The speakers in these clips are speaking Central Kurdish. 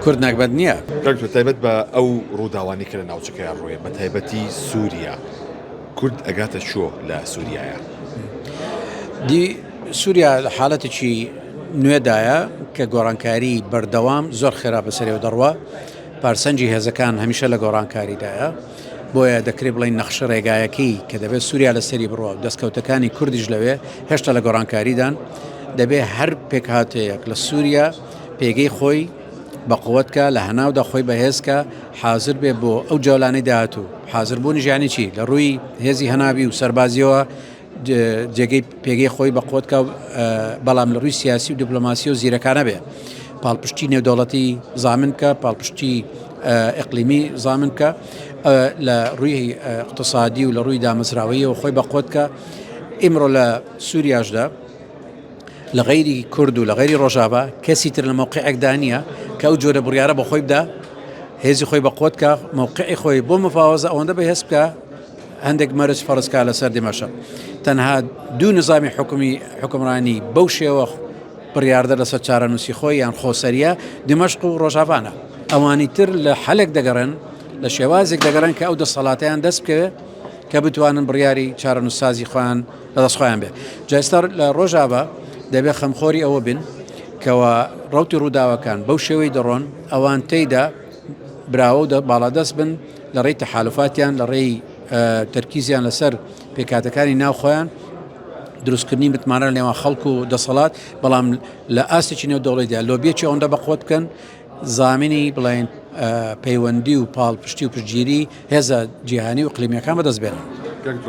کورد ناکبەت نییە. تایبەت بە ئەو ڕووداوانی کە لە ناوچەکەیان ڕوێ بە تایبەتی سووریا کورد ئەگاتە چۆ لە سووریایە؟ دی سووریا لە حاڵەتێکی نوێدایە کە گۆڕانکاری بەردەوام زۆر خێرا بەسەرێ دەڕوە، پارسەنجی هێزەکان هەمیشە لە گۆڕانکاریدایە، بۆیە دەکرێت بڵین نەخشە ڕێگایەکی کە دەبێت سووریا لەسەری بڕوە و دەستکەوتەکانی کوردیش لەوێ هێشتا لە گۆڕانکاریدان دەبێت هەر پێکهاتەیەک لە سووریا پێگەی خۆی بە قووەتکە لە هەناودا خۆی بەهێزکە حازر بێ بۆ ئەو جەولانەی داهاتوو. حازربوونی ژیانی چی لە ڕووی هێزی هەنابی و سەربازیەوە جێگەی پێگەی خۆی بە قووەتکە بەڵام لە ڕووی سیاسی و دیپلۆماسی و زیرەکانە بێ، پاڵپشتی نێودەوڵەتی زامنکە، پاڵپشتی ئەقلیمی زامنکە، لە ڕووی اقتصادی و لە ڕووی دامەزراوەیەوە خۆی بە قووەتکە. ئیمڕۆ لە سووریاشدا لە غەیری کورد و لە غەیری ڕۆژاوا کەسی تر لە مەوقعێکدا نییە کە ئەو جۆرە بڕیارە بە خۆی بدا، هێزی خۆی بە قووەتکە، مەوقعی خۆی بۆ مفاوەزە ئەوەندە بەهێز بکە هەندێک مەرج فەرزکە لەسەر دمەشق. تەنها دوو نظامی حکومڕانی بەو شێوە بڕیاردە لەسەر چارەنووسی خۆی یان خۆسەریە دمەشق و ڕۆژاوانە. ئەوانی تر لە حەلێک دەگەڕن، لە شێوازێک دەگەڕن کە ئەو دەسەڵاتیان دەست بکەوێت کە بتوانن بڕیاری چارەنووسسازی خۆیان لەدەست خۆیان بێ. جایستار لە ڕۆژاوا دەبێت خەمخۆری ئەوە بن کەەوە ڕوتی ڕووداوەکان بەو شێوەی دەڕۆن ئەوان تێیدا براوە و باڵادەست بن لە ڕێی تەحالوفاتیان، لە ڕێی تەرکیزیان لەسەر پێکاتەکانی ناو خۆیان، دروستکردنی متمانە لە نێوان خەڵک و دەسەڵات، بەڵام لە ئاستێکی نێودەوڵەتیدا لۆبیەکی ئەوەندە بەقووەت بکەن زامینی بڵێن پەیوەندی و پاڵپشتی و پشتگیری هێزە جیهانی و قلیمیەکان بەدەست بێنن.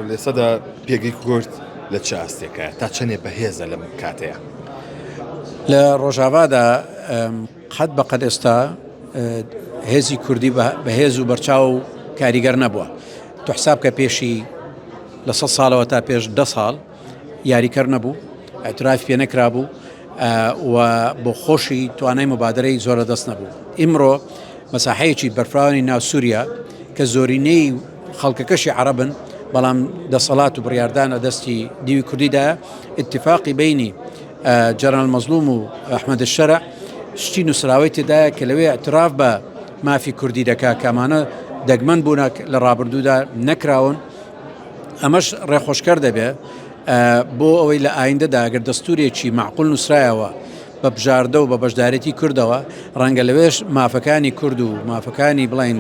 لێسەدا پێگەی کورد لە چ ئاستێکە تا چەندێ بەهێزە لەم کاتەیە؟ لە ڕۆژاوادا قەت بەقەت ئێستا هێزی کوردی بەهێز و بەرچاو و کاریگەر نەبووە. تو حساب کە پێشی لە 100 ساڵەوە تا پێش 10 ساڵ یاریکەر نەبوو، ئەتراف پێ نەکرابوو و بۆ خۆشی توانای مبادرەی زۆرە دەست نەبوو. ئیمڕۆ مەساحەیەکی بەرفراوانی ناو سووریا کە زۆرینەی خەڵکەکەشی عەرەبن بەڵام دەسەڵات و بڕیاردانە دەستی دیوی کوردیدا، اتفاقی بینی جەنەرال مەزلووم و ئەحمەد الشەرع شتی نووسراوی تێدایە کە لەوێ ئەتراف بە مافی کوردی دەکا کەمانە دەگمەن بوون لە ڕابردوودا نەکراون. ئەمەش ڕێخۆشکەر دەبێ بۆ ئەوەی لە ئایندەدا ئەگەر دەستورێکی معقول نووسرایەوە بە بژاردە و بە بەشدارەتی کوردەوە ڕەنگە لەوێش مافەکانی کورد و مافەکانی بڵین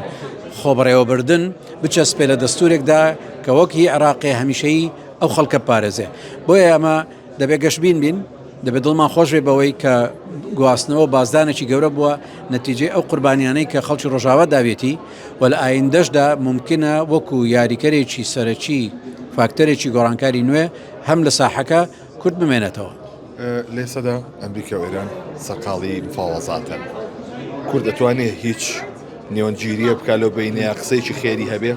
خۆبڕێوەبردن بچەسپێ لە دەستورێکدا کە وەکی عێراقی هەمیشەیی ئەو خەڵکە پارێزێ. بۆیە ئەمە دەبێت گەشتبین بین، دەبێت دڵمان خۆش بێ بەوەی کە گواستنەوە بازدانێکی گەورە بووە نەتیجەی ئەو قوربانیانەی کە خەڵکی ڕۆژاوا داوێتی و لە ئایندەشدا ممکنە وەکو یاریکەرێکی سەرەکی فاکتەرێکی گۆڕانکاری نوێ هەم لە ساحەکە کورد بمێنێتەوە. لێسەدا ئەمریکا و ئێران سەرقاڵی مفاوەزاتن. کورد دەتوانێت هیچ نێوەنگیریە بکات لەو بینەیە قسەیەکی خێری هەبێ؟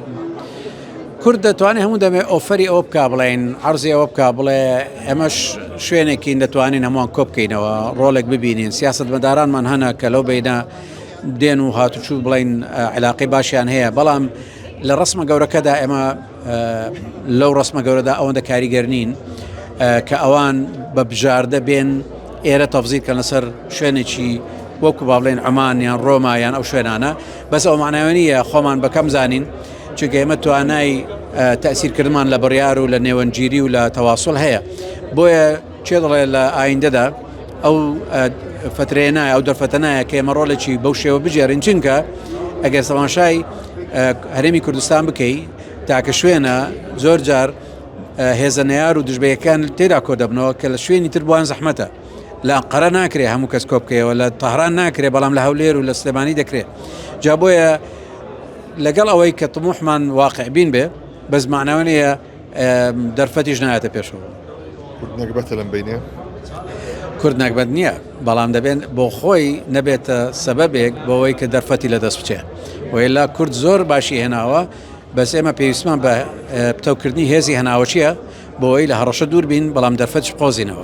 کورد دەتوانێت هەموو دەمێ ئۆفەری ئەوە بکا بڵێن عەرزی ئەوە بکا بڵێ ئەمەش شوێنێکی دەتوانین هەمووان کۆ بکەینەوە ڕۆڵێک ببینین. سیاسەتمەدارانمان هەنا کە لەو بینە دێن و هاتوچوو بڵین علاقی باشیان هەیە، بەڵام لە ڕسمە گەورەکەدا ئێمە لەو ڕسمە گەورەدا ئەوەندە کاریگەر نین کە ئەوان بە بژاردە بێن ئێرە تەفزیل کە لەسەر شوێنێکی وەکو با بڵێن عەمان یان ڕۆما یان ئەو شوێنانە، بەس ئەو معناوە نیە خۆمان بەکەم زانین، چونکە ئێمە توانای تەئسیرکردمان لە بڕیار و لە نێوەنگیری و لە تەواصل هەیە. بۆیە چێ دەڵێ لە ئایندەدا ئەو فترەیە نایە، ئەو دەرفەتە نایە کە ئێمە ڕۆڵێکی بەو شێوە بجێڕین، چونکە ئەگەر تەماشای هەرێمی کوردستان بکەی تاکە شوێنە زۆر جار هێزە نەیار و دژبەیەکان تێدا کۆ دەبنەوە کە لە شوێنی تر بوان زەحمەتە. لە ئەنقەرە ناکرێ هەموو کەس کۆ بکەیەوە، لە تەهران ناکرێ، بەڵام لە هەولێر و لە سلێمانی دەکرێت. جا بۆیە لەگەڵ ئەوەی کە تموحمان واقع بین بێ بەس معناوە نیە دەرفەتیش نایەتە پێشەوە. کورد نەکبەتە لەم بینێ؟ کورد ناکبەت نییە، بەڵام دەبێن بۆ خۆی نەبێتە سەبەبێک بۆەوەی کە دەرفەتی لە دەست بچێ. وەیلا کورد زۆر باشی هێناوە، بەس ئێمە پێویستمان بە پتەوکردنی هێزی هەناوە چییە بۆ ئەوەی لە هەڕەشە دوور بین، بەڵام دەرفەتش بقۆزینەوە.